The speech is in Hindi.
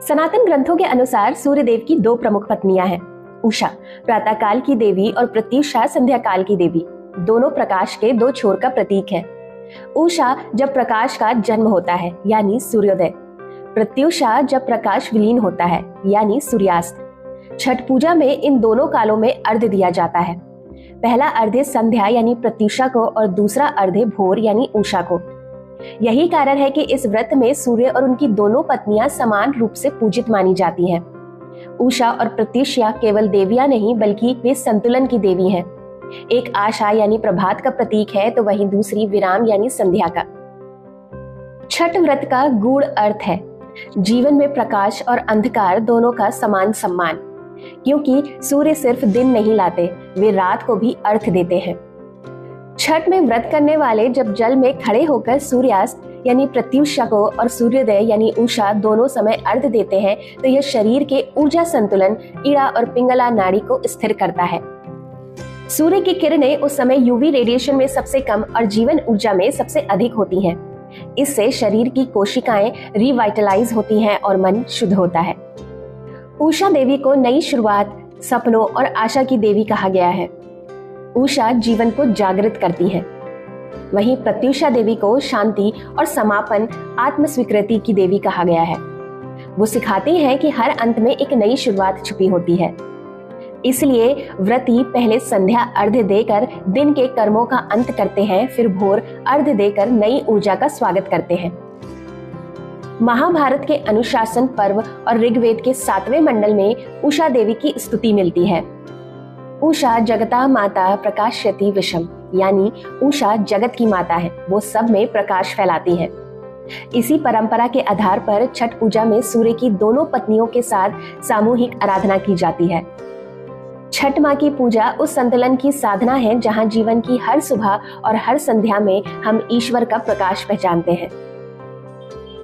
सनातन ग्रंथों के अनुसार सूर्यदेव की दो प्रमुख पत्नियां हैं, उषा प्रातःकाल की देवी और प्रत्युषा संध्या काल की देवी। दोनों प्रकाश के दो छोर का प्रतीक है। उषा जब प्रकाश का जन्म होता है यानी सूर्योदय, प्रत्युषा जब प्रकाश विलीन होता है यानी सूर्यास्त। छठ पूजा में इन दोनों कालों में अर्घ्य दिया जाता है। पहला अर्घ्य संध्या यानी प्रत्युषा को और दूसरा अर्घ्य भोर यानी उषा को। यही कारण है कि इस व्रत में सूर्य और उनकी दोनों पत्नियां समान रूप से पूजित मानी जाती हैं। उषा और प्रत्युषा केवल देवियां नहीं बल्कि वे संतुलन की देवी हैं। एक आशा यानी प्रभात का प्रतीक है तो वहीं दूसरी विराम यानी संध्या का। छठ व्रत का गूढ़ अर्थ है जीवन में प्रकाश और अंधकार दोनों का समान सम्मान, क्योंकि सूर्य सिर्फ दिन नहीं लाते, वे रात को भी अर्घ देते हैं। छठ में व्रत करने वाले जब जल में खड़े होकर सूर्यास्त यानी प्रत्युषा को और सूर्योदय यानी उषा दोनों समय अर्घ देते हैं तो यह शरीर के ऊर्जा संतुलन इड़ा और पिंगला नाड़ी को स्थिर करता है। सूर्य की किरणें उस समय यूवी रेडिएशन में सबसे कम और जीवन ऊर्जा में सबसे अधिक होती हैं। इससे शरीर की कोशिकाएं रिवाइटलाइज होती हैं और मन शुद्ध होता है। उषा देवी को नई शुरुआत, सपनों और आशा की देवी कहा गया है। उषा जीवन को जागृत करती है, वहीं प्रत्युषा देवी को शांति और समापन, आत्म स्वीकृति की देवी कहा गया है। वो सिखाती हैं कि हर अंत में एक नई शुरुआत छुपी होती है। इसलिए व्रती पहले संध्या अर्घ्य देकर दिन के कर्मों का अंत करते हैं, फिर भोर अर्घ्य देकर नई ऊर्जा का स्वागत करते हैं। महाभारत के अनुशासन पर्व और ऋग्वेद के 7वें मंडल में उषा देवी की स्तुति मिलती है। उषा जगता माता प्रकाशयति विश्वम, यानी उषा जगत की माता है, वो सब में प्रकाश फैलाती है। इसी परंपरा के आधार पर छठ पूजा में सूर्य की दोनों पत्नियों के साथ सामूहिक आराधना की जाती है। छठ माँ की पूजा उस संतुलन की साधना है जहाँ जीवन की हर सुबह और हर संध्या में हम ईश्वर का प्रकाश पहचानते हैं।